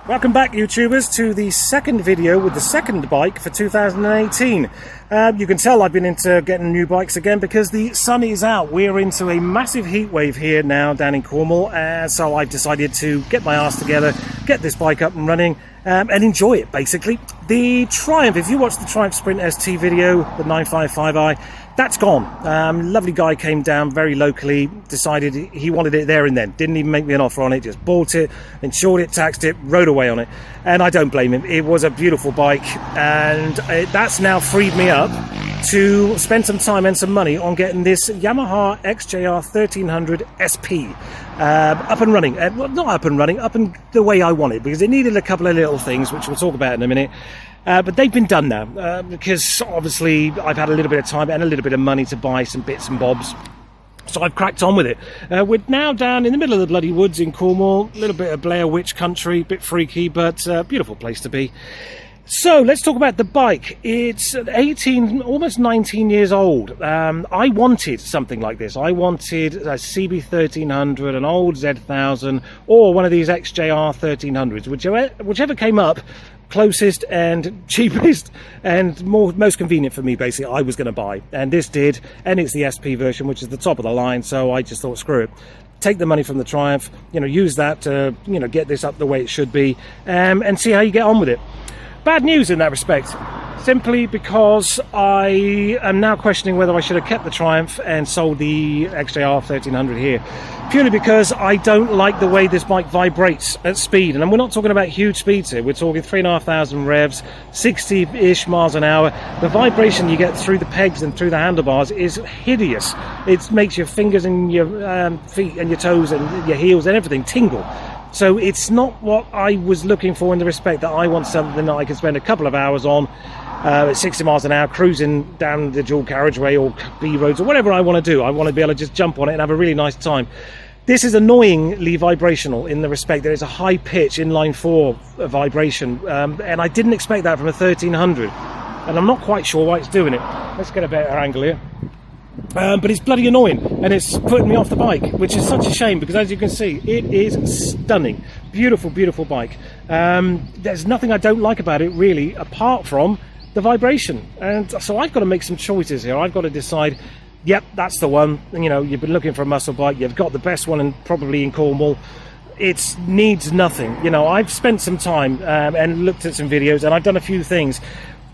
Welcome back, YouTubers, to the second video with the second bike for 2018. You can tell I've been into getting new bikes again because the sun is out. We're into a massive heat wave here now down in Cornwall, so I've decided to get my arse together, get this bike up and running, and enjoy it, basically. The Triumph, if you watched the Triumph Sprint ST video, the 955i, that's gone. Lovely guy came down very locally, decided he wanted it there and then. Didn't even make me an offer on it, just bought it, insured it, taxed it, rode away on it. And I don't blame him. It was a beautiful bike, and that's now freed me up to spend some time and some money on getting this Yamaha XJR1300 SP up and running. Well, not up and running, up and the way I want it, because it needed a couple of little things, which we'll talk about in a minute. But they've been done now, because obviously I've had a little bit of time and a little bit of money to buy some bits and bobs. So I've cracked on with it. We're now down in the middle of the bloody woods in Cornwall, a little bit of Blair Witch country, a bit freaky, but beautiful place to be. So let's talk about the bike. It's 18, almost 19 years old. I wanted something like this. I wanted a CB1300, an old Z1000, or one of these XJR1300s, whichever came up closest and cheapest and most convenient for me, basically, I was going to buy. And this did, and it's the SP version, which is the top of the line, so I just thought, screw it. Take the money from the Triumph, use that to, get this up the way it should be, and see how you get on with it. Bad news in that respect, simply because I am now questioning whether I should have kept the Triumph and sold the XJR1300 here. Purely because I don't like the way this bike vibrates at speed. And we're not talking about huge speeds here. We're talking 3,500 revs, 60-ish miles an hour. The vibration you get through the pegs and through the handlebars is hideous. It makes your fingers and your feet and your toes and your heels and everything tingle. So it's not what I was looking for in the respect that I want something that I can spend a couple of hours on at 60 miles an hour, cruising down the dual carriageway or B roads or whatever I want to do. I want to be able to just jump on it and have a really nice time. This is annoyingly vibrational in the respect that it's a high pitch inline 4 vibration, and I didn't expect that from a 1300, and I'm not quite sure why it's doing it. Let's get a better angle here. But it's bloody annoying, and it's putting me off the bike, which is such a shame, because as you can see, it is stunning. Beautiful, beautiful bike. There's nothing I don't like about it, really, apart from the vibration. And so I've got to make some choices here. I've got to decide, yep, that's the one. And, you've been looking for a muscle bike, you've got the best one, and probably in Cornwall. It needs nothing. I've spent some time and looked at some videos, and I've done a few things.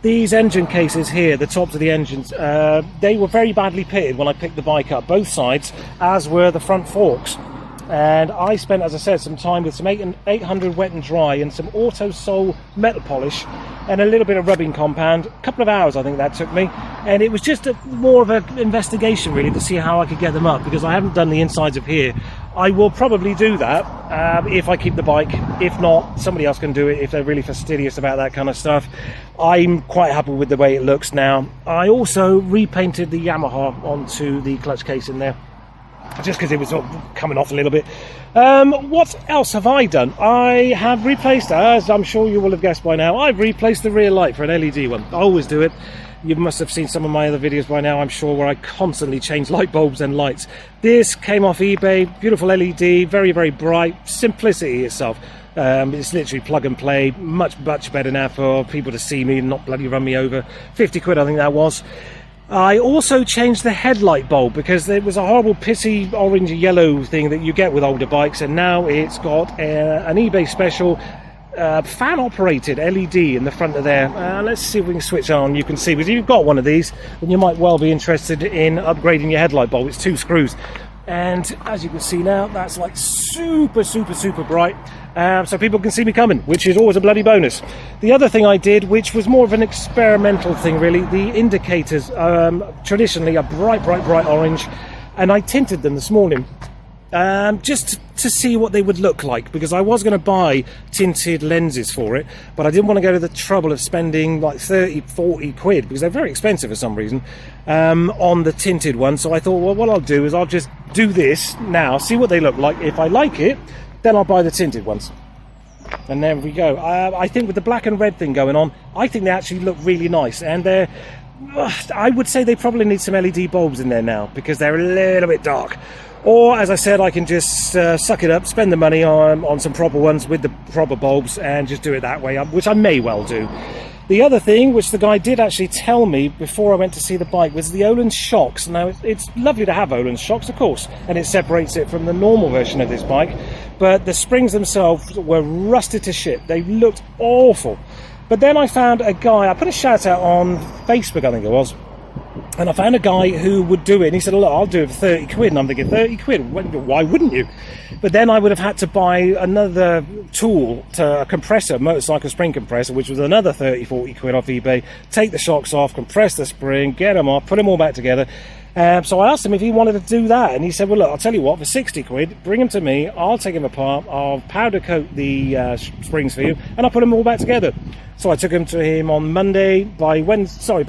These engine cases here, the tops of the engines, they were very badly pitted when I picked the bike up, both sides, as were the front forks. And I spent, as I said, some time with some 800 wet and dry and some auto sole metal polish and a little bit of rubbing compound. A couple of hours I think that took me, and it was just more of an investigation really to see how I could get them up, because I haven't done the insides of here. I will probably do that if I keep the bike. If not, somebody else can do it if they're really fastidious about that kind of stuff. I'm quite happy with the way it looks now. I also repainted the Yamaha onto the clutch case in there, just because it was sort of coming off a little bit. What else have I done? I have replaced, as I'm sure you will have guessed by now, I've replaced the rear light for an LED one. I always do it. You must have seen some of my other videos by now, I'm sure, where I constantly change light bulbs and lights. This came off eBay, beautiful LED, very, very bright, simplicity itself. It's literally plug and play, much better now for people to see me and not bloody run me over. 50 quid I think that was. I also changed the headlight bulb, because there was a horrible pissy orange yellow thing that you get with older bikes, and now it's got an eBay special fan operated LED in the front of there. Let's see if we can switch on. You can see, because if you've got one of these, then you might well be interested in upgrading your headlight bulb. It's 2 screws, and as you can see now, that's like super bright, so people can see me coming, which is always a bloody bonus. The other thing I did, which was more of an experimental thing really, the indicators traditionally are bright orange, and I tinted them this morning just to see what they would look like, because I was going to buy tinted lenses for it, but I didn't want to go to the trouble of spending like 30-40 quid, because they're very expensive for some reason, on the tinted one. So I thought, well, what I'll do is I'll just do this now, see what they look like. If I like it, then I'll buy the tinted ones. And there we go. I think with the black and red thing going on, I think they actually look really nice, and they're, I would say they probably need some LED bulbs in there now, because they're a little bit dark. Or, as I said, I can just suck it up, spend the money on some proper ones with the proper bulbs and just do it that way, which I may well do. The other thing, which the guy did actually tell me before I went to see the bike, was the Öhlins shocks. Now, it's lovely to have Öhlins shocks, of course, and it separates it from the normal version of this bike, but the springs themselves were rusted to shit. They looked awful. But then I found a guy, I put a shout out on Facebook, I think it was, and I found a guy who would do it, and he said, look, I'll do it for 30 quid, and I'm thinking, 30 quid? Why wouldn't you? But then I would have had to buy another tool, a compressor, motorcycle spring compressor, which was another 30, 40 quid off eBay, take the shocks off, compress the spring, get them off, put them all back together. So I asked him if he wanted to do that, and he said, well, look, I'll tell you what, for 60 quid, bring them to me, I'll take them apart, I'll powder coat the springs for you, and I'll put them all back together. So I took them to him on Monday. By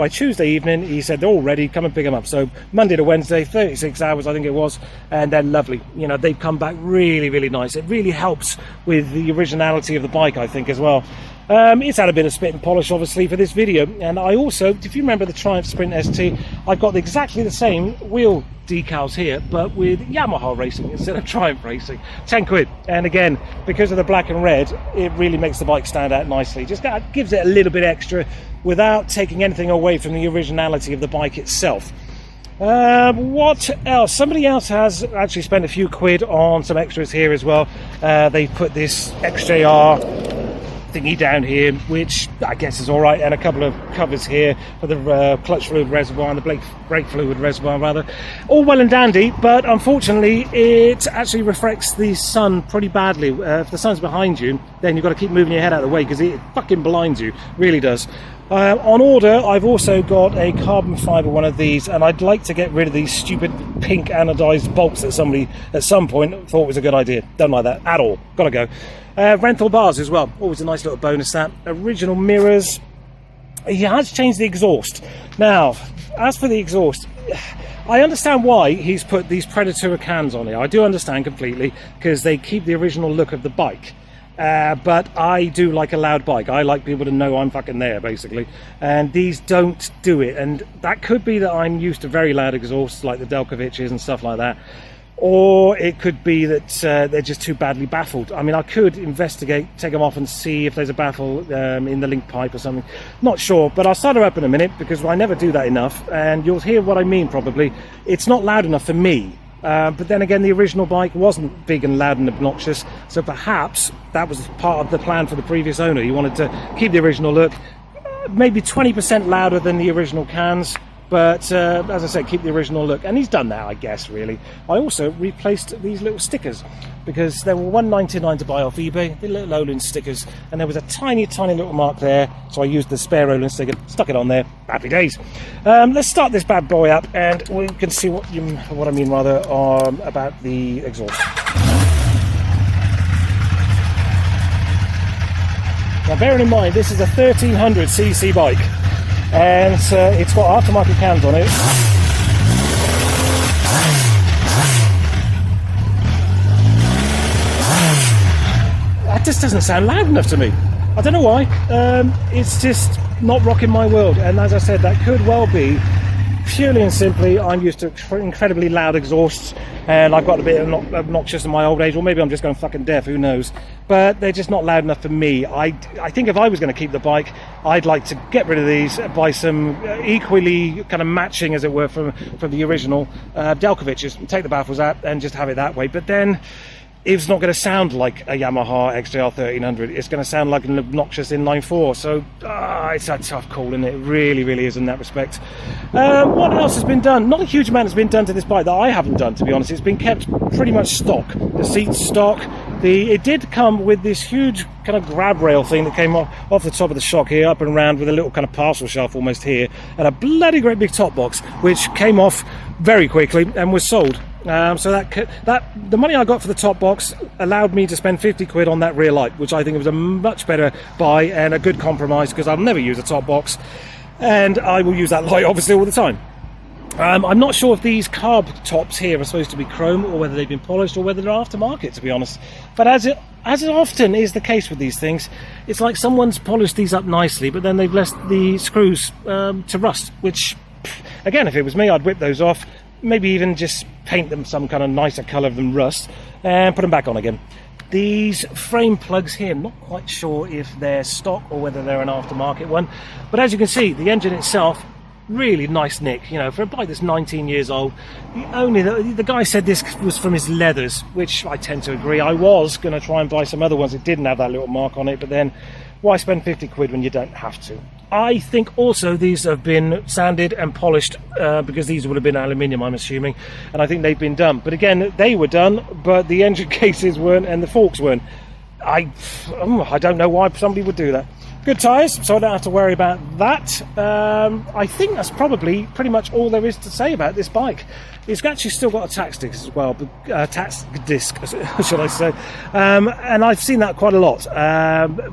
Tuesday evening, he said, they're all ready, come and pick them up. So Monday to Wednesday, 36 hours, I think it was, and they're lovely. You know, they've come back really, really nice. It really helps with the originality of the bike, I think, as well. It's had a bit of spit and polish, obviously, for this video. And I also, if you remember the Triumph Sprint ST, I've got exactly the same wheel decals here, but with Yamaha racing instead of Triumph racing. 10 quid. And again, because of the black and red, it really makes the bike stand out nicely. Just gives it a little bit extra without taking anything away from the originality of the bike itself. What else? Somebody else has actually spent a few quid on some extras here as well. They put this XJR thingy down here, which I guess is all right, and a couple of covers here for the clutch fluid reservoir and the brake fluid reservoir, rather. All well and dandy, but unfortunately it actually reflects the sun pretty badly. If the sun's behind you, then you've got to keep moving your head out of the way because it fucking blinds you, really does. On order, I've also got a carbon fibre one of these, and I'd like to get rid of these stupid pink anodized bolts that somebody at some point thought was a good idea. Don't like that at all. Gotta go. Renthal bars as well. Always a nice little bonus, that. Original mirrors. He has changed the exhaust. Now, as for the exhaust, I understand why he's put these Predator cans on here. I do understand completely, because they keep the original look of the bike. But I do like a loud bike. I like people to know I'm fucking there, basically. And these don't do it. And that could be that I'm used to very loud exhausts like the Delkoviches and stuff like that. Or it could be that they're just too badly baffled. I mean, I could investigate, take them off and see if there's a baffle in the link pipe or something. Not sure, but I'll start her up in a minute because I never do that enough. And you'll hear what I mean, probably. It's not loud enough for me. But then again, the original bike wasn't big and loud and obnoxious, so perhaps that was part of the plan for the previous owner. He wanted to keep the original look, maybe 20% louder than the original cans, but as I said, keep the original look, and he's done that, I guess, really. I also replaced these little stickers because they were $1.99 to buy off eBay, the little Öhlins stickers, and there was a tiny little mark there, so I used the spare Öhlins sticker, stuck it on there. Happy days. Let's start this bad boy up, and we can see what I mean about the exhaust. Now, bearing in mind, this is a 1300cc bike, and it's got aftermarket cans on it. That just doesn't sound loud enough to me. I don't know why. It's just not rocking my world, and as I said, that could well be purely and simply I'm used to incredibly loud exhausts, and I've got a bit obnoxious in my old age, or maybe I'm just going fucking deaf, who knows, but they're just not loud enough for me. I think if I was going to keep the bike, I'd like to get rid of these, buy some equally kind of matching, as it were, from the original Delkoviches, take the baffles out and just have it that way. But then it's not going to sound like a Yamaha XJR1300. It's going to sound like an obnoxious inline-4. So it's a tough call, isn't it? It really is in that respect. What else has been done? Not a huge amount has been done to this bike that I haven't done, to be honest. It's been kept pretty much stock. The seats stock. It did come with this huge kind of grab rail thing that came off the top of the shock here, up and around, with a little kind of parcel shelf almost here, and a bloody great big top box, which came off very quickly and was sold. So that the money I got for the top box allowed me to spend 50 quid on that rear light, which I think was a much better buy and a good compromise, because I'll never use a top box, and I will use that light obviously all the time. I'm not sure if these carb tops here are supposed to be chrome, or whether they've been polished, or whether they're aftermarket, to be honest. But as it often is the case with these things, it's like someone's polished these up nicely, but then they've left the screws to rust, which, again, if it was me, I'd whip those off, maybe even just paint them some kind of nicer colour than rust, and put them back on again. These frame plugs here, I'm not quite sure if they're stock or whether they're an aftermarket one, but as you can see, the engine itself, really nice nick, you know, for a bike that's 19 years old. The guy said this was from his leathers, which I tend to agree. I was going to try and buy some other ones that didn't have that little mark on it, but then why spend 50 quid when you don't have to? I think also these have been sanded and polished, because these would have been aluminium, I'm assuming, and I think they've been done. But again, they were done, but the engine cases weren't and the forks weren't. I don't know why somebody would do that. Good tyres, so I don't have to worry about that. I think that's probably pretty much all there is to say about this bike. It's actually still got a tax disc as well, tax disc, should I say. And I've seen that quite a lot.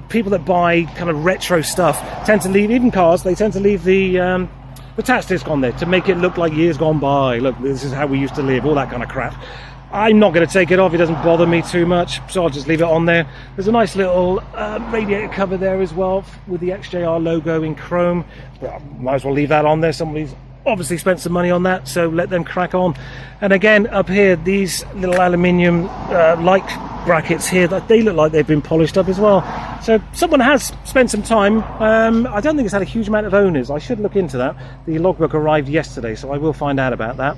People that buy kind of retro stuff tend to leave, even cars, they tend to leave the tax disc on there to make it look like years gone by. Look, this is how we used to live, all that kind of crap. I'm not going to take it off, it doesn't bother me too much, so I'll just leave it on there. There's a nice little radiator cover there as well with the XJR logo in chrome. Well, might as well leave that on there. Somebody's obviously spent some money on that, so let them crack on. And again, up here, these little aluminium light brackets here, they look like they've been polished up as well. So someone has spent some time. I don't think it's had a huge amount of owners. I should look into that. The logbook arrived yesterday, so I will find out about that.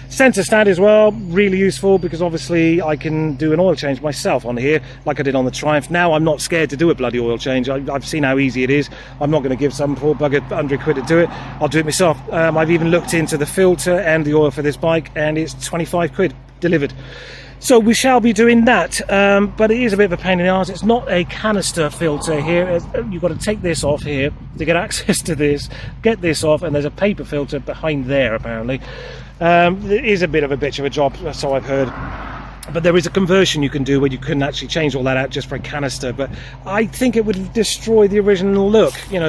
Centre stand as well, really useful, because obviously I can do an oil change myself on here, like I did on the Triumph. Now I'm not scared to do a bloody oil change. I've seen how easy it is. I'm not going to give some poor bugger 100 quid to do it. I'll do it myself. I've even looked into the filter and the oil for this bike, and it's 25 quid delivered. So we shall be doing that, but it is a bit of a pain in the arse. It's not a canister filter here. You've got to take this off here to get access to this, get this off, and there's a paper filter behind there apparently. It is a bit of a bitch of a job, so I've heard. But there is a conversion you can do where you can actually change all that out just for a canister, but I think it would destroy the original look, you know.